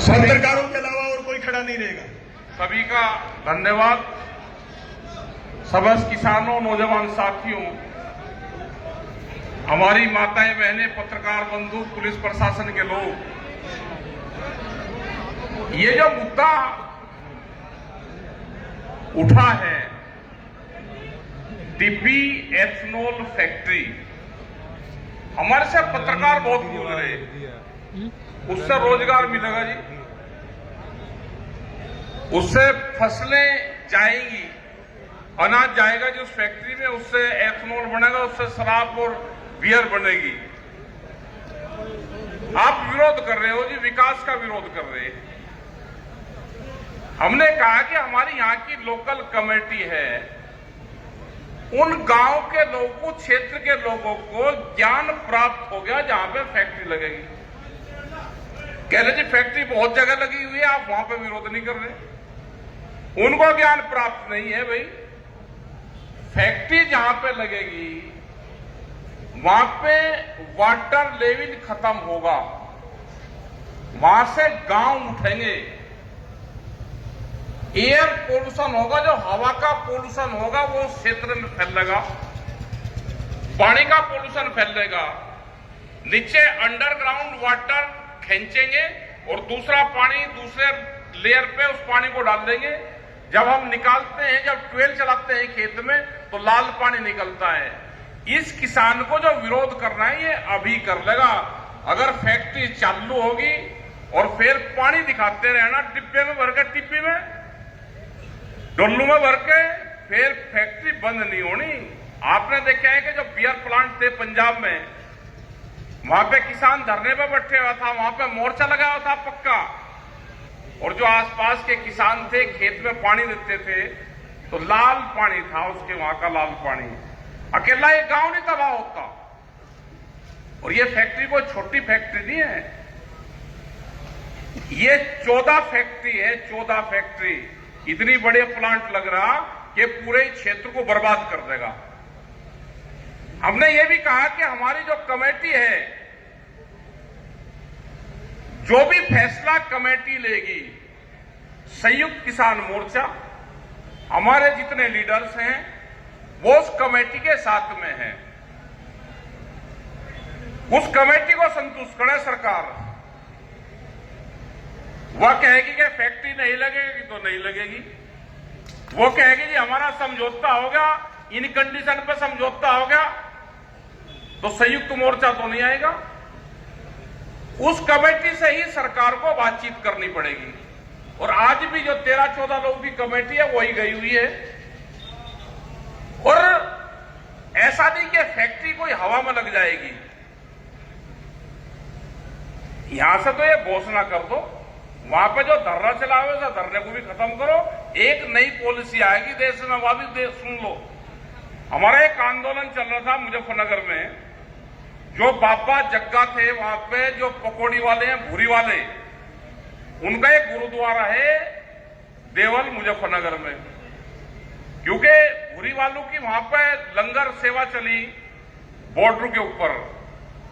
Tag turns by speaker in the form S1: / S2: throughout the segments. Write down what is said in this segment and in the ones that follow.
S1: पत्रकारों के अलावा और कोई खड़ा नहीं रहेगा।
S2: सभी का धन्यवाद। समस्त किसानों, नौजवान साथियों, हमारी माताएं, बहनें, पत्रकार बंधु, पुलिस प्रशासन के लोग, ये जो मुद्दा उठा है टिब्बी एथनॉल फैक्ट्री, हमारे से पत्रकार बहुत बोल रहे, उससे रोजगार मिलेगा जी, उससे फसलें जाएंगी, अनाज जाएगा जी उस फैक्ट्री में, उससे एथनॉल बनेगा, उससे शराब और बियर बनेगी। आप विरोध कर रहे हो जी, विकास का विरोध कर रहे हैं। हमने कहा कि हमारी यहां की लोकल कमेटी है, उन गांव के लोगों को, क्षेत्र के लोगों को ज्ञान प्राप्त हो गया जहां पे फैक्ट्री लगेगी। कह रहे जी फैक्ट्री बहुत जगह लगी हुई है, आप वहां पे विरोध नहीं कर रहे। उनको ज्ञान प्राप्त नहीं है भाई, फैक्ट्री जहां पे लगेगी वहां पे वाटर लेवल खत्म होगा, वहां से गांव उठेंगे, एयर पोल्यूशन होगा, जो हवा का पोल्यूशन होगा वो उस क्षेत्र में फैलेगा, पानी का पोल्यूशन फैलेगा, नीचे अंडरग्राउंड वाटर खींचेंगे और दूसरा पानी दूसरे लेयर पे उस पानी को डाल देंगे। जब हम निकालते हैं, जब ट्यूबवेल चलाते हैं खेत में, तो लाल पानी निकलता है। इस किसान को जो विरोध करना है ये अभी कर लेगा। अगर फैक्ट्री चालू होगी और फिर पानी दिखाते रहना डिब्बे में भर के, टिब्बी में, डोलू में भर के, फिर फैक्ट्री बंद नहीं होनी। आपने देखा है कि जो बियर प्लांट थे पंजाब में, वहां पे किसान धरने पे बैठे हुआ था, वहां पे मोर्चा लगा हुआ था पक्का, और जो आसपास के किसान थे खेत में पानी देते थे तो लाल पानी था उसके, वहां का लाल पानी, अकेला ये गांव नहीं तबाह होता। और ये फैक्ट्री कोई छोटी फैक्ट्री नहीं है, ये 14 फैक्ट्री है, 14 फैक्ट्री। इतनी बड़े प्लांट लग रहा कि पूरे क्षेत्र को बर्बाद कर देगा। हमने ये भी कहा कि हमारी जो कमेटी है, जो भी फैसला कमेटी लेगी, संयुक्त किसान मोर्चा, हमारे जितने लीडर्स हैं वो उस कमेटी के साथ में हैं। उस कमेटी को संतुष्ट करे सरकार। वह कहेगी कि फैक्ट्री नहीं लगेगी तो नहीं लगेगी, वो कहेगी जी हमारा समझौता हो गया, इन कंडीशन पे समझौता हो गया, तो संयुक्त मोर्चा तो नहीं आएगा। उस कमेटी से ही सरकार को बातचीत करनी पड़ेगी। और आज भी जो 13-14 लोगों की कमेटी है वही गई हुई है। और ऐसा नहीं कि फैक्ट्री कोई हवा में लग जाएगी, यहां से तो ये घोषणा कर दो, वहां पे जो धरना चला हुआ है धरने को भी खत्म करो, एक नई पॉलिसी आएगी देश में, वह भी सुन लो। हमारा एक आंदोलन चल रहा था मुजफ्फरनगर में, जो बाबा जग्गा थे वहां पे, जो पकौड़ी वाले हैं, भूरी वाले, उनका एक गुरुद्वारा है देवल मुजफ्फरनगर में, क्योंकि भूरी वालों की वहां पे लंगर सेवा चली बॉर्डर के ऊपर।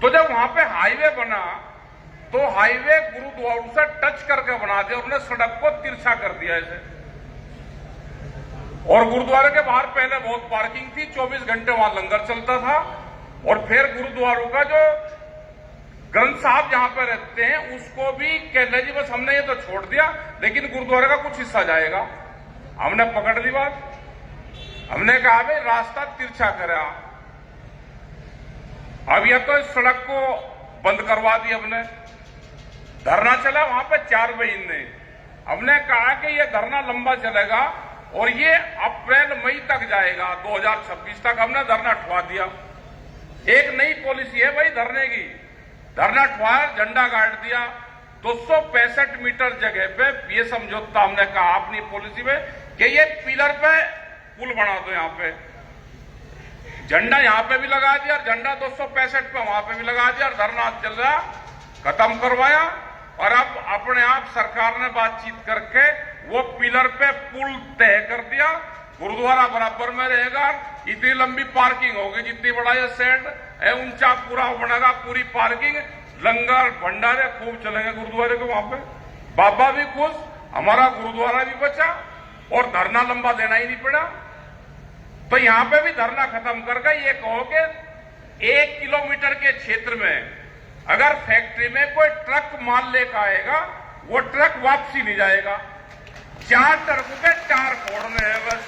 S2: तो जब वहां पे हाईवे बना तो हाईवे गुरुद्वारों से टच करके बना दिया, उन्होंने सड़क को तिरछा कर दिया ऐसे। और गुरुद्वारे के बाहर पहले बहुत पार्किंग थी, 24 घंटे वहां लंगर चलता था। और फिर गुरुद्वारों का जो ग्रंथ साहब जहां पर रहते हैं उसको भी कहले जी बस हमने ये तो छोड़ दिया, लेकिन गुरुद्वारे का कुछ हिस्सा जाएगा। हमने पकड़ ली बात, हमने कहा भाई रास्ता तिरछा करा। अब यह तो इस सड़क को बंद करवा दी, हमने धरना चला वहां पे 4 महीने। हमने कहा कि यह धरना लंबा चलेगा और ये अप्रैल मई तक जाएगा, 2026 तक। हमने धरना ठुआ दिया। एक नई पॉलिसी है भाई धरने की, धरना ठुआया, झंडा गाड़ दिया। 265 मीटर जगह पे ये समझौता हमने कहा अपनी पॉलिसी में कि ये पिलर पे पुल बना दो, यहां पे झंडा यहां पे भी लगा दिया और झंडा 265 पे वहां पे भी लगा दिया, और धरना चल रहा, खत्म करवाया। और अब अपने आप सरकार ने बातचीत करके वो पिलर पे पुल तय कर दिया, गुरुद्वारा बराबर में रहेगा, इतनी लंबी पार्किंग होगी, जितनी बड़ा ये सेट है ऊंचा पूरा बनेगा, पूरी पार्किंग, लंगर भंडारे खूब चलेंगे गुरुद्वारे के वहां पे। बाबा भी खुश, हमारा गुरुद्वारा भी बचा और धरना लंबा देना ही नहीं पड़ा। तो यहां पे भी धरना खत्म करके ये कहो कि 1 किलोमीटर के क्षेत्र में अगर फैक्ट्री में कोई ट्रक माल लेकर आएगा, वो ट्रक वापसी नहीं जाएगा। 4 ट्रकों के 4 फोड़ने हैं बस।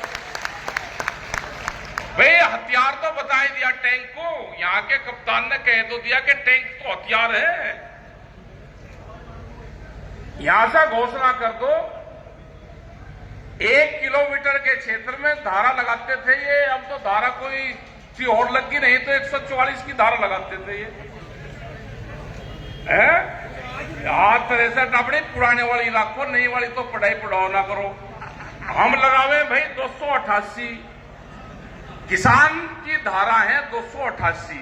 S2: भाई हथियार तो बता ही दिया टैंक को, यहां के कप्तान ने कह तो दिया कि टैंक तो हथियार है। यहां से घोषणा कर दो 1 किलोमीटर के क्षेत्र में धारा लगाते थे ये, अब तो धारा कोई सी और लगी नहीं तो 144 की धारा लगाते थे ये। तरह से अपनी पुराने वाली इलाकों, नई वाली तो पढ़ाई पढ़ाओ ना करो। हम लगावे भाई 288, किसान की धारा है 288,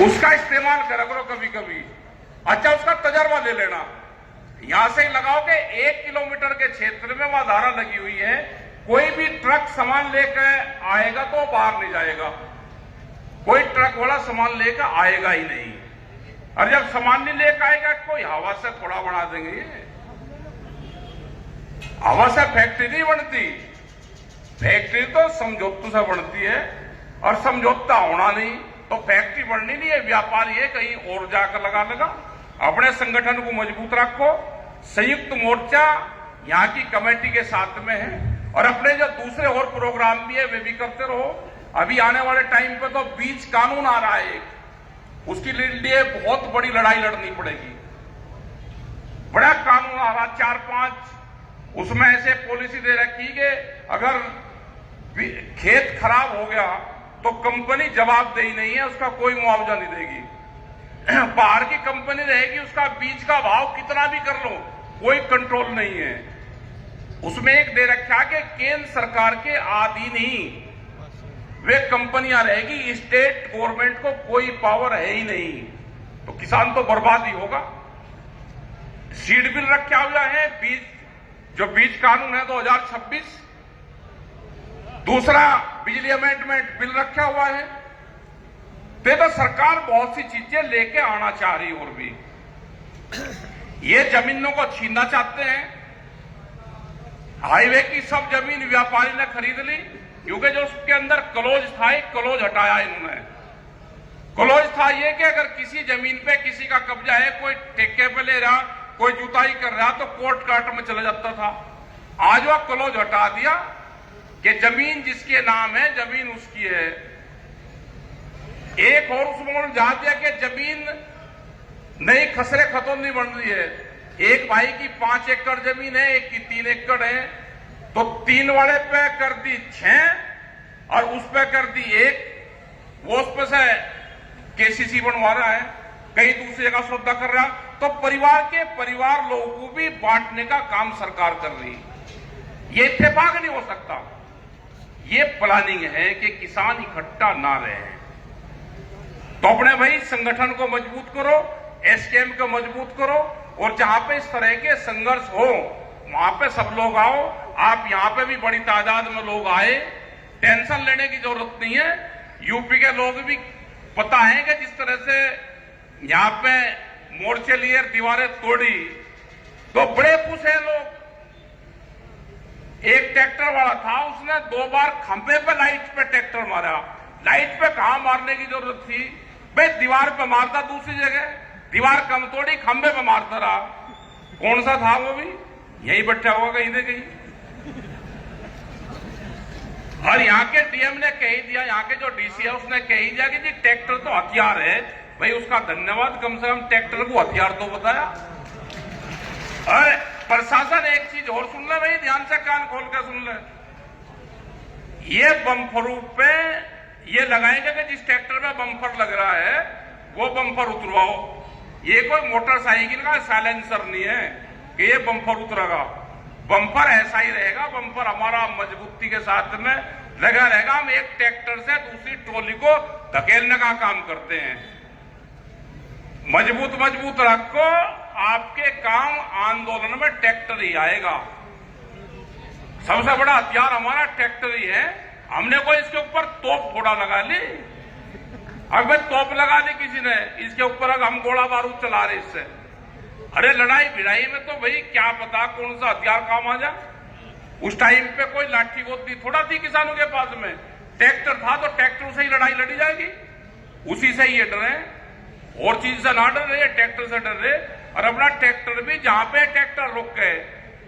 S2: उसका इस्तेमाल करा करो कभी कभी। अच्छा उसका तजर्बा ले लेना। यहां से लगाओ कि 1 किलोमीटर के क्षेत्र में वह धारा लगी हुई है, कोई भी ट्रक सामान लेकर आएगा तो बाहर नहीं जाएगा, कोई ट्रक वाला सामान लेकर आएगा ही नहीं। और जब सामान नहीं लेकर आएगा कोई हवा से थोड़ा बना देंगे। ये हवा से फैक्ट्री नहीं बनती, फैक्ट्री तो समझौते से बनती है, और समझौता होना नहीं तो फैक्ट्री बननी नहीं है। व्यापारी है कहीं और जाकर लगा। अपने संगठन को मजबूत रखो, संयुक्त मोर्चा यहां की कमेटी के साथ में है, और अपने जो दूसरे और प्रोग्राम भी है वे भी करते रहो। अभी आने वाले टाइम पे तो बीज कानून आ रहा है, उसके लिए बहुत बड़ी लड़ाई लड़नी पड़ेगी। बड़ा कानून आ रहा 4-5, उसमें ऐसे पॉलिसी दे रखी कि अगर खेत खराब हो गया तो कंपनी जवाबदेही नहीं है, उसका कोई मुआवजा नहीं देगी। बाहर की कंपनी रहेगी, उसका बीज का भाव कितना भी कर लो कोई कंट्रोल नहीं है। उसमें एक दे रखा कि केंद्र सरकार के अधीन ही वे कंपनियां रहेगी, स्टेट गवर्नमेंट को कोई पावर है ही नहीं, तो किसान तो बर्बाद ही होगा। सीड बिल रखा हुआ है, बीज कानून है 2026, दूसरा बिजली अमेंडमेंट बिल रखा हुआ है। तो सरकार बहुत सी चीजें लेके आना चाह रही, और भी ये जमीनों को छीनना चाहते हैं। हाईवे की सब जमीन व्यापारी ने खरीद ली, क्योंकि जो उसके अंदर क्लोज था, एक क्लोज हटाया इन्होंने। क्लोज था ये कि अगर किसी जमीन पे किसी का कब्जा है, कोई ठेके पे ले रहा, कोई जुताई कर रहा, तो कोर्ट काट में चला जाता था। आज वह क्लोज हटा दिया कि जमीन जिसके नाम है जमीन उसकी है। एक और उसमें उलझा दिया कि जमीन नई खसरे खतौन नहीं बन रही है। एक भाई की 5 एकड़ जमीन है, एक की 3 एकड़ है, तो 3 वाले पे कर दी 6 और उस पे कर दी 1। वो उस पे से केसीसी बनवा रहा है, कहीं दूसरी जगह सौदा कर रहा, तो परिवार लोगों को भी बांटने का काम सरकार कर रही है। ये इत्तेफाक नहीं हो सकता, ये प्लानिंग है कि किसान इकट्ठा ना रहे। तो अपने भाई संगठन को मजबूत करो, एसकेएम को मजबूत करो, और जहां पे इस तरह के संघर्ष हो वहां पे सब लोग आओ। आप यहां पे भी बड़ी तादाद में लोग आए, टेंशन लेने की जरूरत नहीं है। यूपी के लोग भी पता है कि जिस तरह से यहां पे मोर्चे लिए, दीवारें तोड़ी, तो बड़े खुश हैं लोग। एक ट्रैक्टर वाला था, उसने 2 बार खंभे पे लाइट पे ट्रैक्टर मारा। लाइट पे कहां मारने की जरूरत थी भाई, दीवार पे मारता दूसरी जगह, दीवार कम तोड़ी खंभे पे मारता रहा। कौन सा था वो भी यही बैठा होगा कहीं ना कहीं। और यहाँ के डीएम ने कह दिया, यहाँ के जो डीसी है उसने कह दिया कि जी ट्रैक्टर तो हथियार है। भाई उसका धन्यवाद, कम से कम ट्रैक्टर को हथियार तो बताया। और प्रशासन एक चीज और सुन ले भाई, ध्यान से कान खोल के सुन ले। ये बम्फरों पे ये लगाएंगे कि जिस ट्रैक्टर में बम्फर लग रहा है वो बम्फर उतरवाओ। ये कोई मोटरसाइकिल का साइलेंसर नहीं है कि ये बम्फर उतरेगा। बम्फर ऐसा ही रहेगा, बम्फर हमारा मजबूती के साथ में लगा रहेगा। हम एक ट्रैक्टर से दूसरी ट्रॉली को धकेलने का काम करते हैं। मजबूत रखो, आपके काम आंदोलन में ट्रैक्टर ही आएगा। सबसे बड़ा हथियार हमारा ट्रैक्टर ही है। हमने कोई इसके ऊपर तोप थोड़ा लगा ली, अगर तोप लगा दी किसी ने इसके ऊपर, अगर हम गोला बारूद चला रहे इससे, अरे लड़ाई भिड़ाई में तो भाई क्या पता कौन सा हथियार काम आ जाए। उस टाइम पे कोई लाठी गोदी थोड़ा थी किसानों के पास में, ट्रैक्टर था तो ट्रैक्टर से ही लड़ाई लड़ी जाएगी, उसी से ही ये डरे, और चीज से ना डर रहे, ट्रैक्टर से डर रहे। और अपना ट्रैक्टर भी जहां पे ट्रैक्टर रुक गए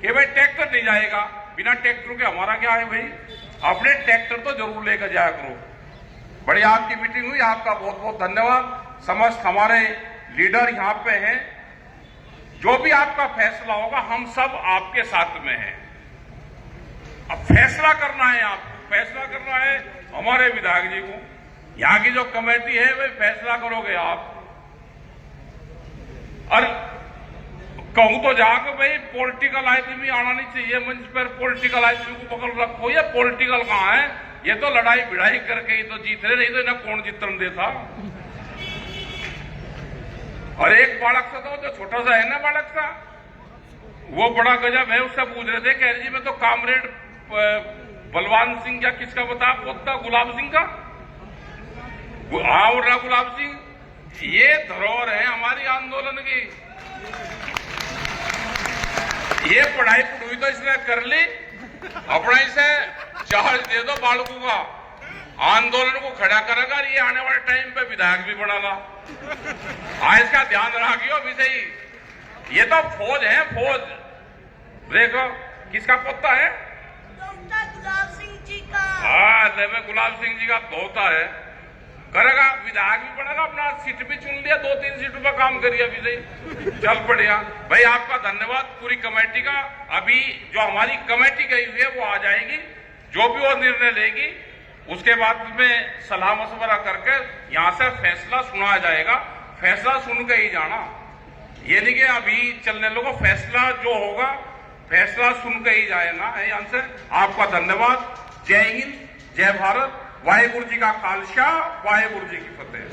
S2: कि भाई ट्रैक्टर नहीं जाएगा, बिना ट्रैक्टर के हमारा क्या है भाई, अपने ट्रैक्टर तो जरूर लेकर जाया करो। बढ़िया आपकी मीटिंग हुई, आपका बहुत बहुत धन्यवाद। समस्त हमारे लीडर यहाँ पे हैं, जो भी आपका फैसला होगा हम सब आपके साथ में हैं। अब फैसला करना है, आपको फैसला करना है हमारे विधायक जी को, यहाँ की जो कमेटी है वही फैसला करोगे आप। और कहूं तो जाकर भाई पॉलिटिकल आदमी आना नहीं चाहिए मंच पर, पॉलिटिकल आदमी को पकड़ रखो, ये पॉलिटिकल कहां है, ये तो लड़ाई भिड़ाई करके ही तो जीत रहे, नहीं तो इन्हें कौन जीतन देता। और एक बालक सा तो जो छोटा सा है ना बालक सा, वो बड़ा गजब है, उससे पूछ रहे थे कह जी मैं तो कामरेड बलवान सिंह या किसका बता पोता गुलाब सिंह का, हाँ और गुलाब सिंह, ये धरोहर है हमारी आंदोलन की। ये पढ़ाई पढ़ुई तो इसने कर ली, अपना इसे चार्ज दे दो बालकों का, आंदोलन को खड़ा करेगा, ये आने वाले टाइम पे विधायक भी बना ला। इसका ध्यान रखियो अभी से ही, ये तो फौज है फौज। देखो किसका पोता है,
S3: गुलाब सिंह जी का।
S2: हाँ गुलाब सिंह जी का पोता है, करेगा विधायक भी बनेगा, अपना सीट भी चुन लिया, 2-3 सीटों पर काम करिए अभी से, चल बढ़िया भाई। आपका धन्यवाद पूरी कमेटी का। अभी जो हमारी कमेटी गई हुई है वो आ जाएगी, जो भी वो निर्णय लेगी उसके बाद में सलाह मशवरा करके यहां से फैसला सुना जाएगा। फैसला सुन के ही जाना, ये नहीं कि अभी चलने लोगों, फैसला जो होगा फैसला सुन के ही जाएगा है यहां से। आपका धन्यवाद। जय हिंद, जय भारत, वाहेगुरु जी का खालसा, वाहेगुरु जी की फतेह।